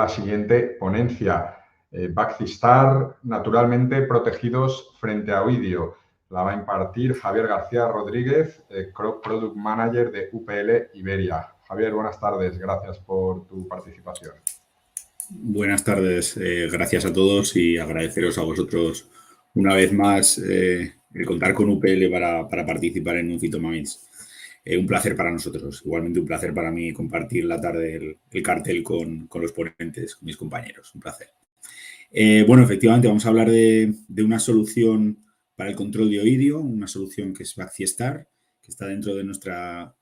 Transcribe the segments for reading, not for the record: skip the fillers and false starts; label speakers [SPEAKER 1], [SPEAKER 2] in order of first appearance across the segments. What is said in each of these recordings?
[SPEAKER 1] la siguiente ponencia. Baxistar, naturalmente protegidos frente a oidio. La va a impartir Javier García Rodríguez, Crop Product Manager de UPL Iberia. Javier, buenas tardes. Gracias por tu participación.
[SPEAKER 2] Buenas tardes. Gracias a todos y agradeceros a vosotros una vez más el contar con UPL para participar en un Phytomamics. Un placer para nosotros. Igualmente un placer para mí compartir la tarde el cartel con los ponentes, con mis compañeros. Un placer. Bueno, efectivamente vamos a hablar de una solución para el control de oidio, una solución que es Baxistar, que está dentro de nuestra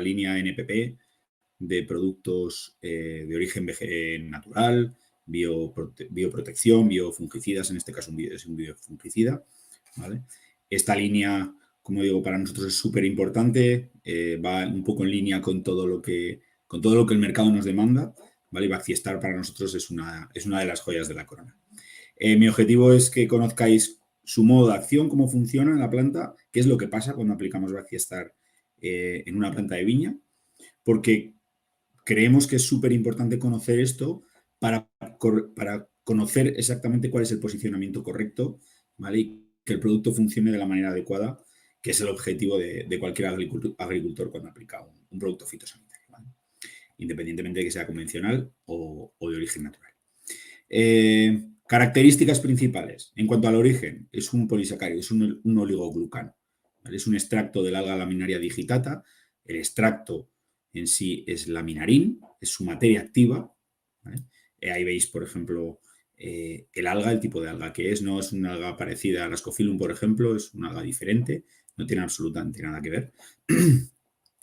[SPEAKER 2] línea NPP de productos de origen natural, bioprotección, biofungicidas, en este caso es un biofungicida, ¿vale? Esta línea, como digo, para nosotros es súper importante, va un poco en línea con todo lo que el mercado nos demanda, ¿vale? Y Baxistar para nosotros es una de las joyas de la corona. Mi objetivo es que conozcáis su modo de acción, cómo funciona en la planta, qué es lo que pasa cuando aplicamos Baxistar en una planta de viña, porque creemos que es súper importante conocer esto para conocer exactamente cuál es el posicionamiento correcto, ¿vale? Y que el producto funcione de la manera adecuada, que es el objetivo de cualquier agricultor cuando aplica un producto fitosanitario, ¿vale? Independientemente de que sea convencional o de origen natural. Características principales. En cuanto al origen, es un polisacárido, es un oligoglucano, ¿vale? Es un extracto del alga laminaria digitata. El extracto en sí es laminarín, es su materia activa, ¿vale? Ahí veis, por ejemplo, el alga, el tipo de alga que es. No es una alga parecida a la Scophilum, por ejemplo, es una alga diferente, no tiene absolutamente nada que ver.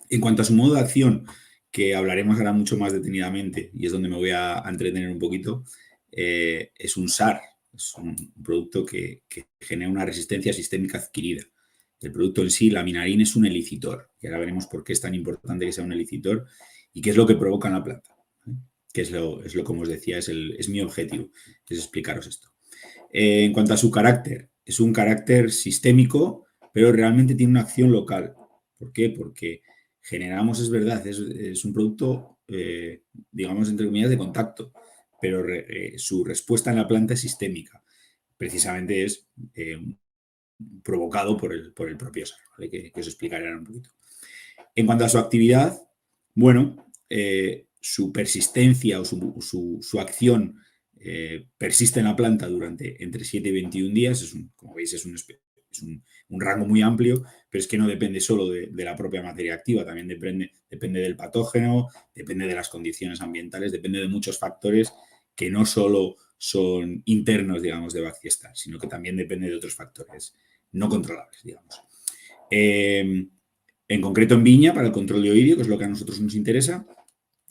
[SPEAKER 2] En cuanto a su modo de acción, que hablaremos ahora mucho más detenidamente y es donde me voy a entretener un poquito, es un SAR, es un producto que genera una resistencia sistémica adquirida. El producto en sí, laminarín, es un elicitor. Y ahora veremos por qué es tan importante que sea un elicitor y qué es lo que provoca en la planta. Que es lo como os decía, es mi objetivo, es explicaros esto. En cuanto a su carácter, es un carácter sistémico, pero realmente tiene una acción local. ¿Por qué? Porque generamos, es verdad, es un producto, digamos, entre comillas, de contacto, pero su respuesta en la planta es sistémica. Precisamente es provocado por el propio SAR, ¿vale? Que os explicaré ahora un poquito. En cuanto a su actividad, bueno, su persistencia o su acción persiste en la planta durante entre 7 y 21 días. Como veis, es un rango muy amplio, pero es que no depende solo de la propia materia activa, también depende del patógeno, depende de las condiciones ambientales, depende de muchos factores que no solo son internos, digamos, de Baxistar, sino que también depende de otros factores no controlables, digamos. En concreto en viña, para el control de oidio, que es lo que a nosotros nos interesa,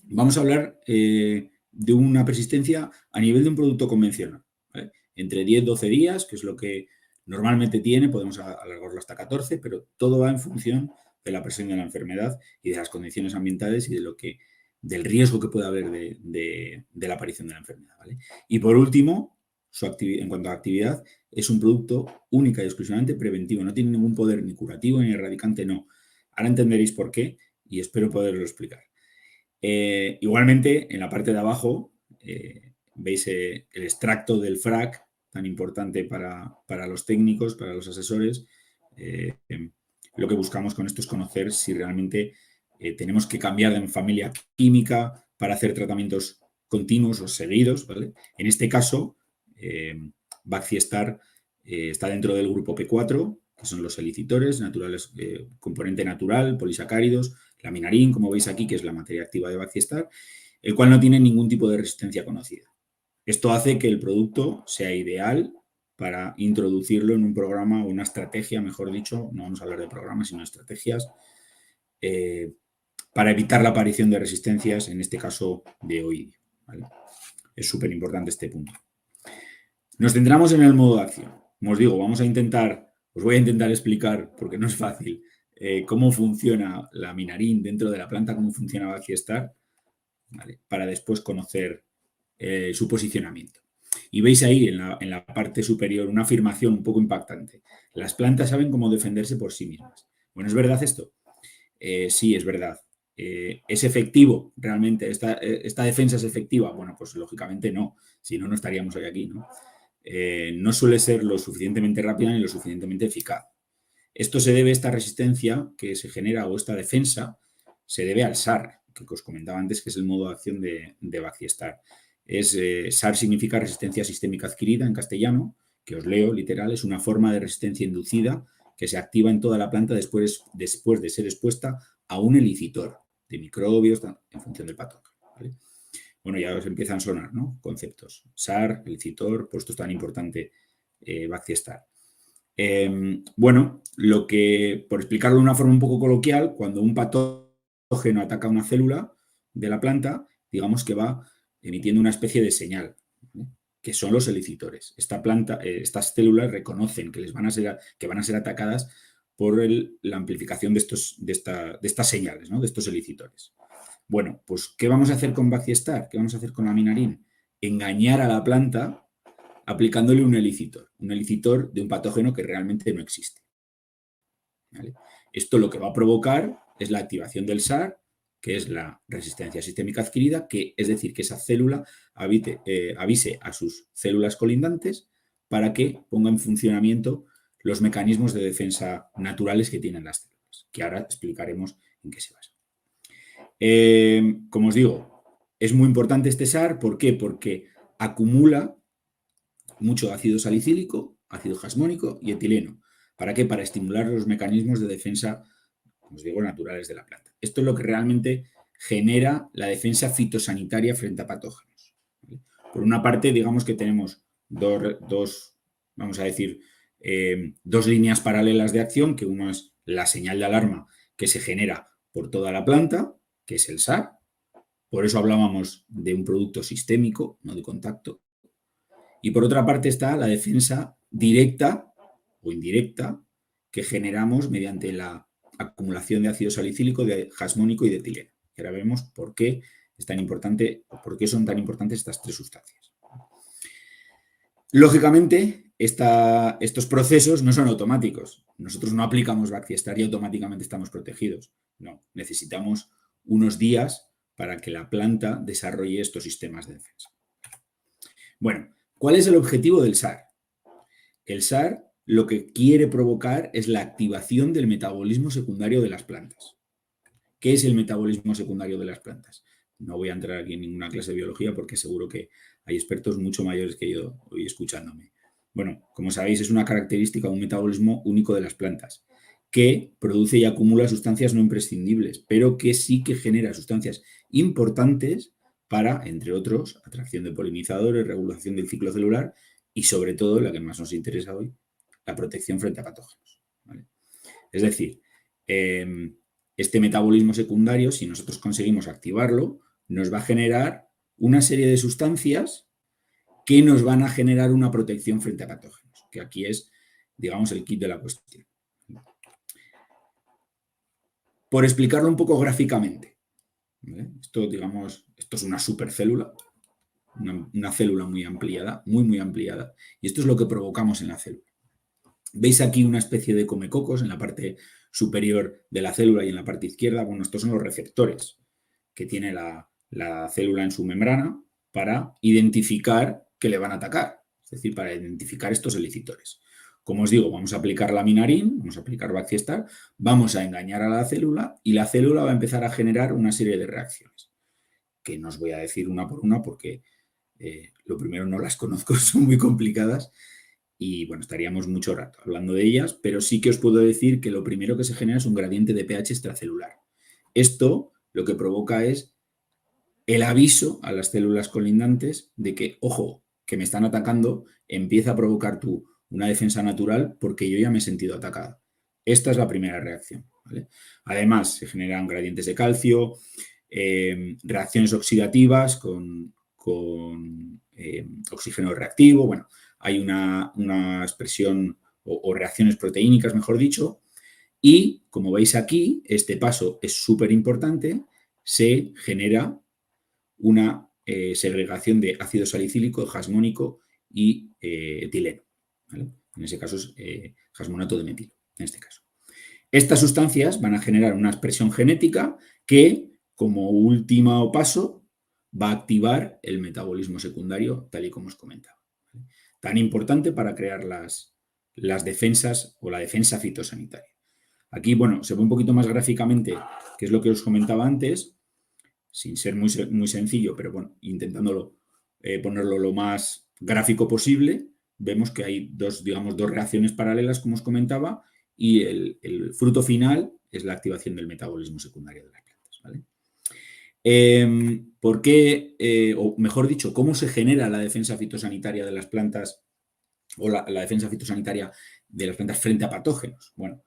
[SPEAKER 2] vamos a hablar de una persistencia a nivel de un producto convencional, ¿vale? Entre 10-12 días, que es lo que normalmente tiene, podemos alargarlo hasta 14, pero todo va en función de la presión de la enfermedad y de las condiciones ambientales y del riesgo que puede haber de la aparición de la enfermedad, ¿vale? Y por último, en cuanto a actividad, es un producto única y exclusivamente preventivo, no tiene ningún poder ni curativo ni erradicante, no. Ahora entenderéis por qué y espero poderlo explicar. Igualmente, en la parte de abajo, veis el extracto del FRAC, tan importante para los técnicos, para los asesores. Lo que buscamos con esto es conocer si realmente tenemos que cambiar de familia química para hacer tratamientos continuos o seguidos, ¿vale? En este caso, Baxistar está dentro del grupo P4, que son los elicitores naturales, componente natural, polisacáridos, laminarín, como veis aquí, que es la materia activa de Baxistar, el cual no tiene ningún tipo de resistencia conocida. Esto hace que el producto sea ideal para introducirlo en un programa o una estrategia, mejor dicho, no vamos a hablar de programas, sino de estrategias, para evitar la aparición de resistencias, en este caso de oidio, ¿vale? Es súper importante este punto. Nos centramos en el modo de acción. Como os digo, os voy a intentar explicar, porque no es fácil, cómo funciona laminarín dentro de la planta, cómo funciona Baxistar, ¿vale? Para después conocer su posicionamiento. Y veis ahí en la parte superior una afirmación un poco impactante. Las plantas saben cómo defenderse por sí mismas. Bueno, ¿es verdad esto? Sí, es verdad. ¿Es efectivo realmente? ¿Esta defensa es efectiva? Bueno, pues lógicamente no, si no, no estaríamos hoy aquí, ¿no? No suele ser lo suficientemente rápida ni lo suficientemente eficaz. Esto se debe, esta resistencia que se genera o esta defensa, se debe al SAR, que os comentaba antes, que es el modo de acción de Bactiestar. SAR significa resistencia sistémica adquirida en castellano, que os leo literal, es una forma de resistencia inducida que se activa en toda la planta después de ser expuesta a un elicitor de microbios en función del patógeno, ¿vale? Bueno, ya os empiezan a sonar, ¿no? Conceptos. SAR, elicitor, por esto es tan importante Bactiestar. Bueno, por explicarlo de una forma un poco coloquial, cuando un patógeno ataca una célula de la planta, digamos que va emitiendo una especie de señal, ¿vale? Que son los elicitores. Estas células reconocen que van a ser atacadas por la amplificación de estas señales, ¿no? De estos elicitores. Bueno, pues ¿qué vamos a hacer con Bactiestar? ¿Qué vamos a hacer con Laminarin? Engañar a la planta aplicándole un elicitor de un patógeno que realmente no existe, ¿vale? Esto lo que va a provocar es la activación del SAR, que es la resistencia sistémica adquirida, es decir, que esa célula avise a sus células colindantes para que ponga en funcionamiento los mecanismos de defensa naturales que tienen las células, que ahora explicaremos en qué se basan. Como os digo, es muy importante este SAR. ¿Por qué? Porque acumula mucho ácido salicílico, ácido jasmónico y etileno. ¿Para qué? Para estimular los mecanismos de defensa, como os digo, naturales de la planta. Esto es lo que realmente genera la defensa fitosanitaria frente a patógenos, ¿vale? Por una parte, digamos que tenemos vamos a decir, dos líneas paralelas de acción, que uno es la señal de alarma que se genera por toda la planta, que es el SAR. Por eso hablábamos de un producto sistémico, no de contacto. Y por otra parte está la defensa directa o indirecta que generamos mediante la acumulación de ácido salicílico, de jasmónico y de etileno. Y ahora vemos por qué es tan importante, por qué son tan importantes estas tres sustancias. Lógicamente, estos procesos no son automáticos. Nosotros no aplicamos Bactiestar y automáticamente estamos protegidos. No, necesitamos unos días para que la planta desarrolle estos sistemas de defensa. Bueno, ¿cuál es el objetivo del SAR? El SAR lo que quiere provocar es la activación del metabolismo secundario de las plantas. ¿Qué es el metabolismo secundario de las plantas? No voy a entrar aquí en ninguna clase de biología porque seguro que hay expertos mucho mayores que yo hoy escuchándome. Bueno, como sabéis, es una característica, un metabolismo único de las plantas, que produce y acumula sustancias no imprescindibles, pero que sí que genera sustancias importantes para, entre otros, atracción de polinizadores, regulación del ciclo celular y, sobre todo, la que más nos interesa hoy, la protección frente a patógenos, ¿vale? Es decir, este metabolismo secundario, si nosotros conseguimos activarlo, nos va a generar una serie de sustancias que nos van a generar una protección frente a patógenos, que aquí es, digamos, el kit de la cuestión. Por explicarlo un poco gráficamente, ¿vale? Esto es una supercélula, una célula muy ampliada, muy ampliada, y esto es lo que provocamos en la célula. Veis aquí una especie de comecocos en la parte superior de la célula y en la parte izquierda. Bueno, estos son los receptores que tiene la célula en su membrana para identificar que le van a atacar, es decir, para identificar estos elicitores. Como os digo, vamos a aplicar Laminarin, vamos a aplicar Bactiestar, vamos a engañar a la célula y la célula va a empezar a generar una serie de reacciones, que no os voy a decir una por una porque lo primero no las conozco, son muy complicadas. Y bueno, estaríamos mucho rato hablando de ellas, pero sí que os puedo decir que lo primero que se genera es un gradiente de pH extracelular. Esto lo que provoca es el aviso a las células colindantes de que, ojo, que me están atacando, empieza a provocar tú una defensa natural porque yo ya me he sentido atacada. Esta es la primera reacción, ¿vale? Además, se generan gradientes de calcio, reacciones oxidativas con oxígeno reactivo, bueno, hay una expresión o reacciones proteínicas, mejor dicho, y como veis aquí, este paso es súper importante, se genera una segregación de ácido salicílico, jasmónico y etileno, ¿vale? En ese caso es jasmonato de metilo, en este caso. Estas sustancias van a generar una expresión genética que como último paso va a activar el metabolismo secundario, tal y como os comentaba. Tan importante para crear las defensas o la defensa fitosanitaria. Aquí, bueno, se ve un poquito más gráficamente, que es lo que os comentaba antes, sin ser muy sencillo, pero bueno, intentándolo ponerlo lo más gráfico posible, vemos que hay dos reacciones paralelas, como os comentaba, y el fruto final es la activación del metabolismo secundario de las plantas, ¿vale? ¿Por qué, o mejor dicho, cómo se genera la defensa fitosanitaria de las plantas o la defensa fitosanitaria de las plantas frente a patógenos? Bueno,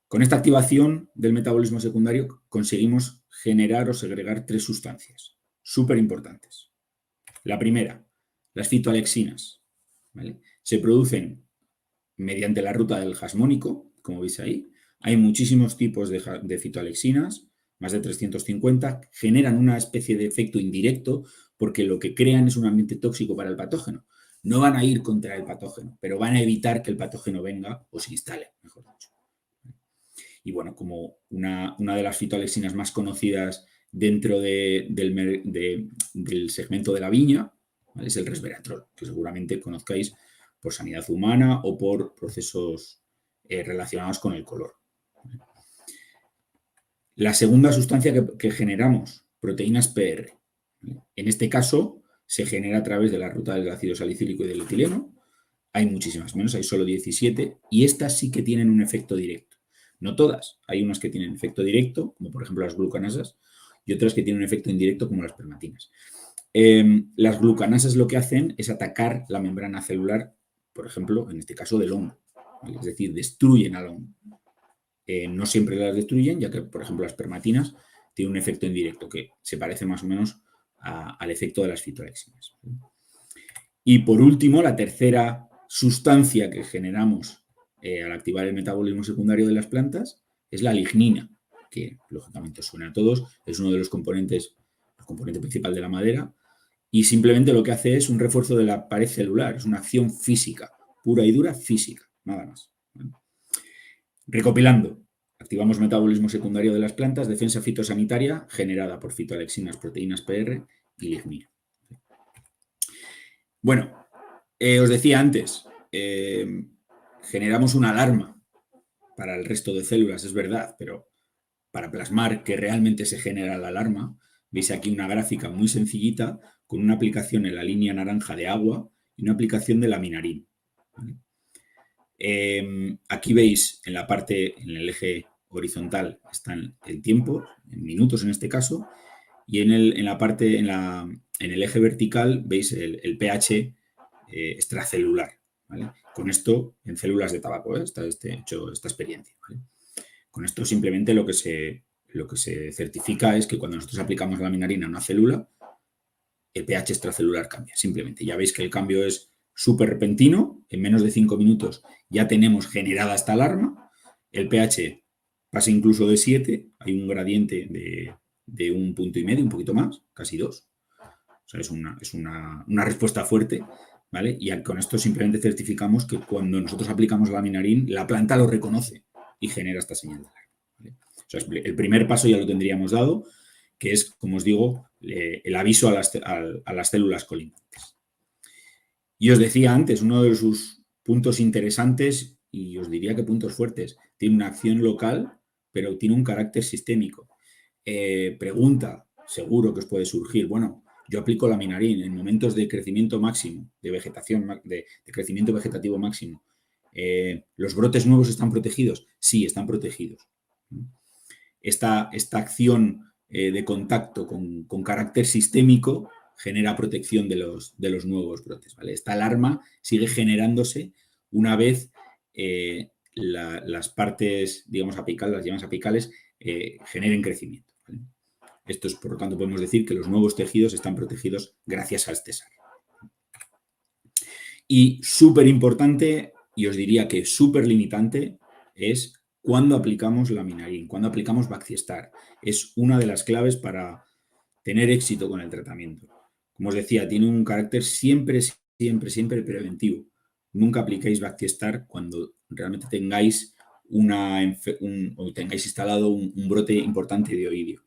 [SPEAKER 2] con esta activación del metabolismo secundario conseguimos generar o segregar 3 sustancias súper importantes. La primera, las fitoalexinas, ¿vale? Se producen mediante la ruta del jasmónico, como veis ahí. Hay muchísimos tipos de fitoalexinas, más de 350, generan una especie de efecto indirecto porque lo que crean es un ambiente tóxico para el patógeno. No van a ir contra el patógeno, pero van a evitar que el patógeno venga o se instale, mejor dicho. Y bueno, como una de las fitoalexinas más conocidas dentro del segmento de la viña, ¿vale? Es el resveratrol, que seguramente conozcáis por sanidad humana o por procesos relacionados con el color. La segunda sustancia que generamos, proteínas PR. En este caso, se genera a través de la ruta del ácido salicílico y del etileno. Hay muchísimas menos, hay solo 17, y estas sí que tienen un efecto directo. No todas, hay unas que tienen efecto directo, como por ejemplo las glucanasas, y otras que tienen un efecto indirecto, como las permatinas. Las glucanasas lo que hacen es atacar la membrana celular, por ejemplo, en este caso del hongo, ¿vale? Es decir, destruyen al hongo. No siempre las destruyen, ya que, por ejemplo, las permatinas tienen un efecto indirecto que se parece más o menos al efecto de las fitoalexinas. Y por último, la tercera sustancia que generamos al activar el metabolismo secundario de las plantas es la lignina, que lógicamente os suena a todos, es uno de los componentes, el componente principal de la madera, y simplemente lo que hace es un refuerzo de la pared celular, es una acción física, pura y dura física, nada más. Recopilando, activamos metabolismo secundario de las plantas, defensa fitosanitaria generada por fitoalexinas, proteínas PR y lignina. Bueno, os decía antes, generamos una alarma para el resto de células, es verdad, pero para plasmar que realmente se genera la alarma, veis aquí una gráfica muy sencillita con una aplicación en la línea naranja de agua y una aplicación de laminarín, ¿vale? Aquí veis en la parte, en el eje horizontal, está el tiempo, en minutos en este caso, y en el eje vertical veis el pH extracelular, ¿vale? Con esto, en células de tabaco, está hecho esta experiencia, ¿vale? Con esto simplemente lo que se certifica es que cuando nosotros aplicamos laminarina a una célula, el pH extracelular cambia, simplemente. Ya veis que el cambio es súper repentino, en menos de 5 minutos ya tenemos generada esta alarma, el pH pasa incluso de 7, hay un gradiente de 1,5 puntos, un poquito más, casi 2. O sea, es una respuesta fuerte, ¿vale? Y con esto simplemente certificamos que cuando nosotros aplicamos laminarín, la planta lo reconoce y genera esta señal de alarma, ¿vale? O sea, el primer paso ya lo tendríamos dado, que es, como os digo, el aviso a las células colindantes. Y os decía antes, uno de sus puntos interesantes, y os diría que puntos fuertes, tiene una acción local, pero tiene un carácter sistémico. Pregunta, seguro que os puede surgir, bueno, yo aplico laminarín en momentos de crecimiento máximo, de vegetación, de crecimiento vegetativo máximo. ¿Los brotes nuevos están protegidos? Sí, están protegidos. Esta acción de contacto con carácter sistémico genera protección de los nuevos brotes, ¿vale? Esta alarma sigue generándose una vez las partes, digamos, apicales, las llamas apicales, generen crecimiento, ¿vale? Esto es, por lo tanto, podemos decir que los nuevos tejidos están protegidos gracias a este SAR. Y súper importante, y os diría que súper limitante, es cuando aplicamos laminarín, cuando aplicamos Bactiestar. Es una de las claves para tener éxito con el tratamiento. Como os decía, tiene un carácter siempre preventivo. Nunca apliquéis Bactiestar cuando realmente tengáis o tengáis instalado un brote importante de oidio.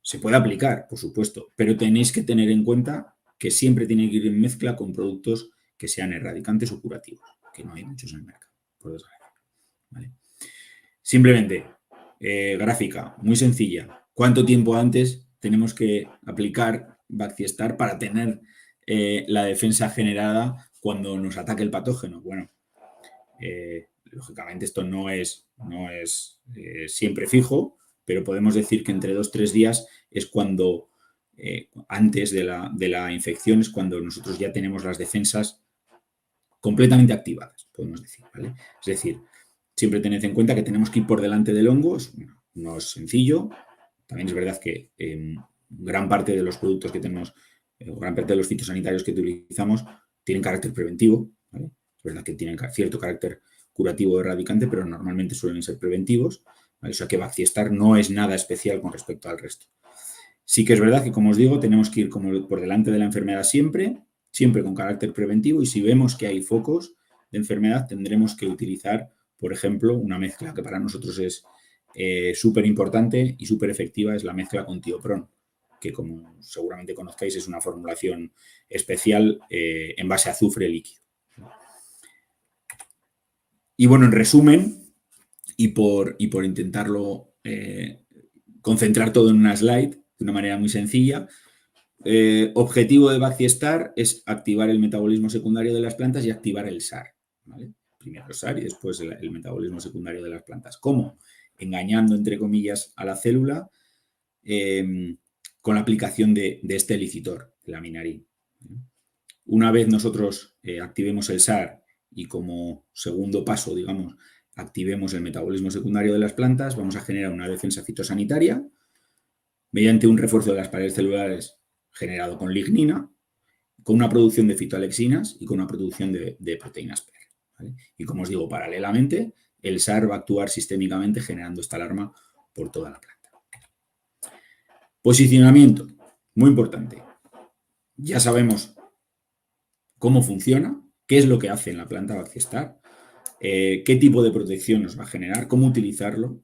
[SPEAKER 2] Se puede aplicar, por supuesto, pero tenéis que tener en cuenta que siempre tiene que ir en mezcla con productos que sean erradicantes o curativos, que no hay muchos en el mercado, por desgracia. ¿Vale? Simplemente, gráfica, muy sencilla. ¿Cuánto tiempo antes tenemos que aplicar Bacti-Star para tener la defensa generada cuando nos ataque el patógeno? Bueno, lógicamente esto no es siempre fijo, pero podemos decir que entre 2-3 días es cuando, antes de la infección, es cuando nosotros ya tenemos las defensas completamente activadas, podemos decir, ¿vale? Es decir, siempre tened en cuenta que tenemos que ir por delante del hongo, no es sencillo. También es verdad que gran parte de los productos que tenemos, gran parte de los fitosanitarios que utilizamos, tienen carácter preventivo, ¿vale? Es verdad que tienen cierto carácter curativo o erradicante, pero normalmente suelen ser preventivos, ¿vale? O sea que Bacti-Star no es nada especial con respecto al resto. Sí que es verdad que, como os digo, tenemos que ir como por delante de la enfermedad siempre con carácter preventivo, y si vemos que hay focos de enfermedad, tendremos que utilizar, por ejemplo, una mezcla que para nosotros es súper importante y súper efectiva, es la mezcla con tiopron, que como seguramente conozcáis es una formulación especial en base a azufre líquido. Y bueno, en resumen, y por intentarlo concentrar todo en una slide de una manera muy sencilla, objetivo de Bacti-Star es activar el metabolismo secundario de las plantas y activar el SAR, ¿vale? Primero el SAR y después el metabolismo secundario de las plantas. ¿Cómo? Engañando, entre comillas, a la célula con la aplicación de este elicitor, el aminarín. Una vez nosotros activemos el SAR y como segundo paso, digamos, activemos el metabolismo secundario de las plantas, vamos a generar una defensa fitosanitaria mediante un refuerzo de las paredes celulares generado con lignina, con una producción de fitoalexinas y con una producción de proteínas PER, ¿vale? Y como os digo, paralelamente, el SAR va a actuar sistémicamente generando esta alarma por toda la planta. Posicionamiento, muy importante. Ya sabemos cómo funciona, qué es lo que hace en la planta Bacti-Star, qué tipo de protección nos va a generar, cómo utilizarlo,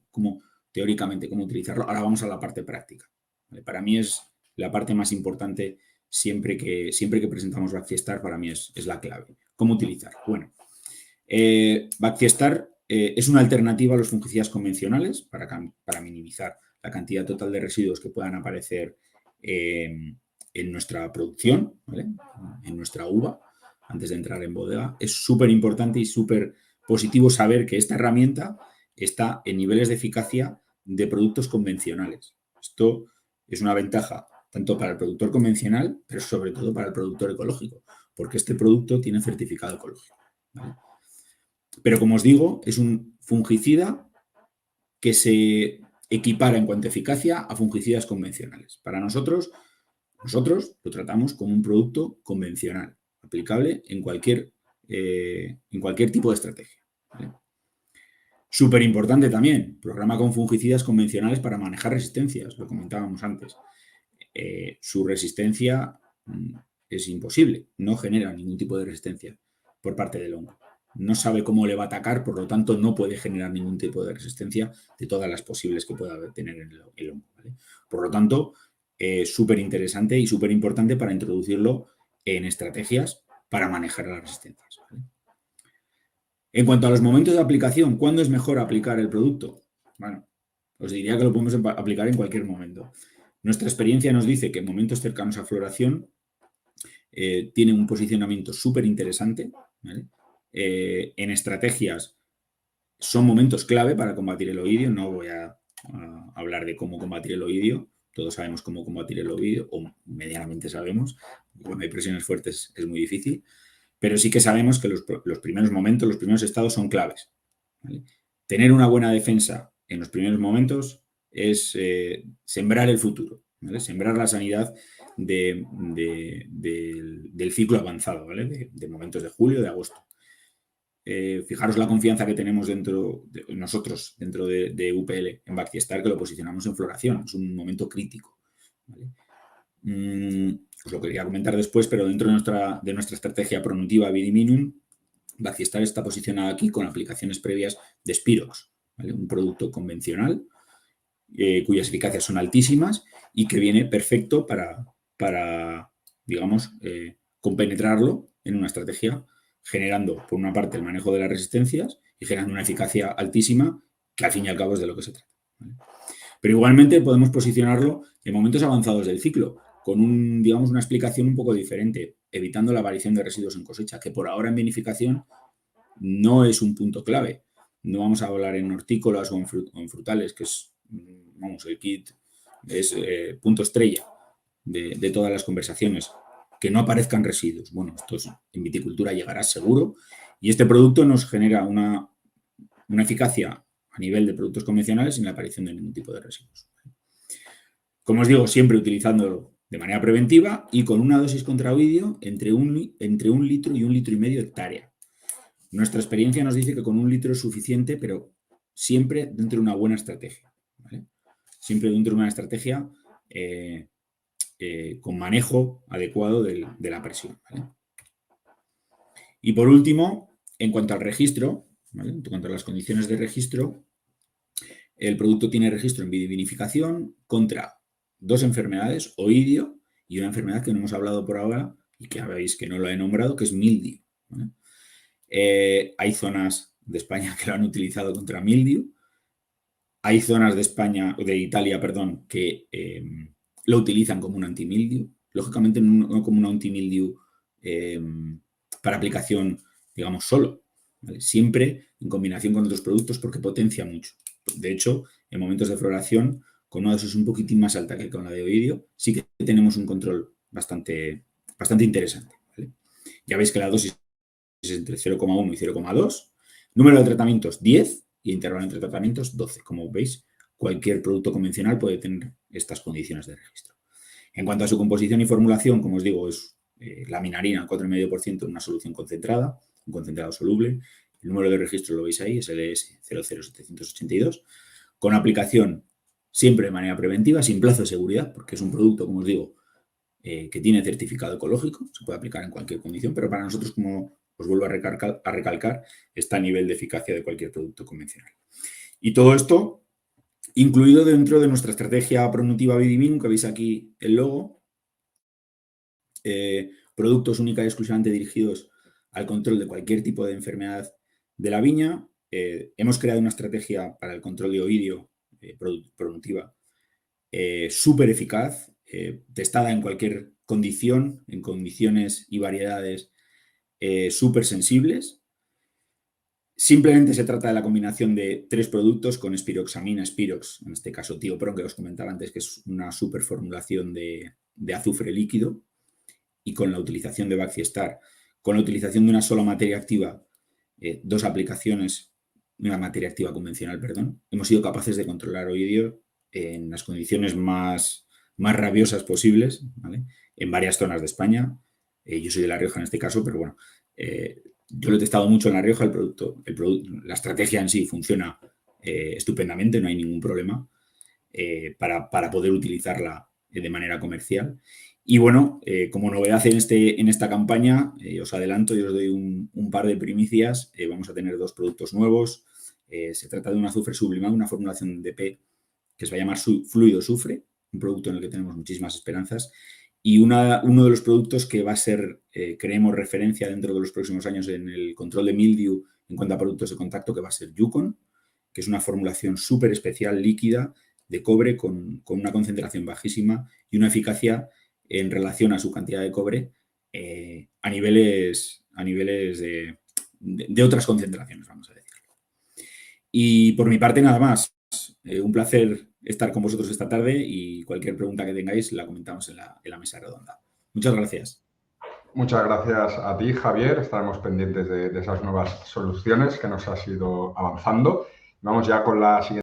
[SPEAKER 2] teóricamente cómo utilizarlo. Ahora vamos a la parte práctica, ¿vale? Para mí es la parte más importante. Siempre que presentamos Bacti-Star, para mí es la clave. ¿Cómo utilizar? Bueno, Bacti-Star es una alternativa a los fungicidas convencionales para minimizar la cantidad total de residuos que puedan aparecer en nuestra producción, ¿vale? En nuestra uva, antes de entrar en bodega. Es súper importante y súper positivo saber que esta herramienta está en niveles de eficacia de productos convencionales. Esto es una ventaja tanto para el productor convencional, pero sobre todo para el productor ecológico, porque este producto tiene certificado ecológico, ¿vale? Pero como os digo, es un fungicida que se equipara en cuanto a eficacia a fungicidas convencionales. Para nosotros lo tratamos como un producto convencional, aplicable en cualquier tipo de estrategia, ¿vale? Súper importante también, programa con fungicidas convencionales para manejar resistencias, lo comentábamos antes. Su resistencia es imposible, no genera ningún tipo de resistencia por parte del hongo. No sabe cómo le va a atacar, por lo tanto no puede generar ningún tipo de resistencia de todas las posibles que pueda tener el hongo, ¿vale? Por lo tanto, súper interesante y súper importante para introducirlo en estrategias para manejar las resistencias, ¿vale? En cuanto a los momentos de aplicación, ¿cuándo es mejor aplicar el producto? Bueno, os diría que lo podemos aplicar en cualquier momento. Nuestra experiencia nos dice que en momentos cercanos a floración tiene un posicionamiento súper interesante, ¿vale? En estrategias son momentos clave para combatir el oidio. No voy a hablar de cómo combatir el oidio. Todos sabemos cómo combatir el oidio, o medianamente sabemos. Cuando hay presiones fuertes es muy difícil. Pero sí que sabemos que los primeros momentos, los primeros estados son claves, ¿vale? Tener una buena defensa en los primeros momentos es sembrar el futuro, ¿vale? Sembrar la sanidad del ciclo avanzado, ¿vale? De momentos de julio, de agosto. Fijaros la confianza que tenemos nosotros dentro de UPL en Bacti-Star, que lo posicionamos en floración. Es un momento crítico, ¿vale? Os lo quería comentar después, pero dentro de nuestra estrategia pronutiva Vidiminum, Bacti-Star está posicionada aquí con aplicaciones previas de Spirox, ¿vale? Un producto convencional cuyas eficacias son altísimas y que viene perfecto para digamos, compenetrarlo en una estrategia, generando, por una parte, el manejo de las resistencias y generando una eficacia altísima, que al fin y al cabo es de lo que se trata, ¿vale? Pero igualmente podemos posicionarlo en momentos avanzados del ciclo, con digamos, una explicación un poco diferente, evitando la aparición de residuos en cosecha, que por ahora en vinificación no es un punto clave. No vamos a hablar en hortícolas o en frutales, que es, vamos, el kit es punto estrella de todas las conversaciones, que no aparezcan residuos. Bueno, esto en viticultura llegará seguro y este producto nos genera una eficacia a nivel de productos convencionales sin la aparición de ningún tipo de residuos. Como os digo, siempre utilizándolo de manera preventiva y con una dosis contra oidio entre un litro y 1,5 litros hectárea. Nuestra experiencia nos dice que con 1 litro es suficiente, pero siempre dentro de una buena estrategia, ¿vale? Siempre dentro de una estrategia con manejo adecuado de la presión, ¿vale? Y por último, en cuanto al registro, ¿vale? En cuanto a las condiciones de registro, el producto tiene registro en vinificación contra 2 enfermedades, oidio y una enfermedad que no hemos hablado por ahora y que veis que no lo he nombrado, que es mildiu, ¿vale? Hay zonas de España que lo han utilizado contra mildiu. Hay zonas de Italia, perdón, que lo utilizan como un antimildiu. Lógicamente no como un antimildiu para aplicación, digamos, solo, ¿vale? Siempre en combinación con otros productos porque potencia mucho. De hecho, en momentos de floración, con una dosis un poquitín más alta que con la de oidio, sí que tenemos un control bastante interesante, ¿vale? Ya veis que la dosis es entre 0,1 y 0,2. Número de tratamientos, 10. Y intervalo entre tratamientos, 12. Como veis, cualquier producto convencional puede tener estas condiciones de registro. En cuanto a su composición y formulación, como os digo, es laminarina al 4,5% en una solución concentrada, un concentrado soluble. El número de registro lo veis ahí, es LS 00782, con aplicación siempre de manera preventiva, sin plazo de seguridad, porque es un producto, como os digo, que tiene certificado ecológico, se puede aplicar en cualquier condición, pero para nosotros, como os vuelvo a recalcar, está a nivel de eficacia de cualquier producto convencional. Y todo esto incluido dentro de nuestra estrategia Pronutiva Vidivinum, que veis aquí el logo, productos única y exclusivamente dirigidos al control de cualquier tipo de enfermedad de la viña. Hemos creado una estrategia para el control de oidio Pronutiva súper eficaz, testada en cualquier condición, en condiciones y variedades súper sensibles. Simplemente se trata de la combinación de 3 productos con espiroxamina, espirox, en este caso tiopron, que os comentaba antes, que es una super formulación de azufre líquido, y con la utilización de Bacti-Star, con la utilización de una sola materia activa, 2 aplicaciones, una materia activa convencional, perdón, hemos sido capaces de controlar oidio en las condiciones más rabiosas posibles, ¿vale? En varias zonas de España. Yo soy de La Rioja en este caso, pero bueno, yo lo he testado mucho en La Rioja, la estrategia en sí funciona estupendamente, no hay ningún problema para poder utilizarla de manera comercial. Y bueno, como novedad en esta campaña, os adelanto y os doy un par de primicias. Vamos a tener 2 productos nuevos. Se trata de un azufre sublimado, una formulación de DP que se va a llamar Fluido Sufre, un producto en el que tenemos muchísimas esperanzas. Y uno de los productos que va a ser, creemos, referencia dentro de los próximos años en el control de mildiu en cuanto a productos de contacto, que va a ser Yukon, que es una formulación súper especial, líquida, de cobre con una concentración bajísima y una eficacia en relación a su cantidad de cobre a niveles de otras concentraciones, vamos a decirlo. Y por mi parte, nada más. Un placer estar con vosotros esta tarde y cualquier pregunta que tengáis la comentamos en la mesa redonda. Muchas gracias.
[SPEAKER 1] Muchas gracias a ti, Javier. Estaremos pendientes de esas nuevas soluciones que nos has ido avanzando. Vamos ya con la siguiente.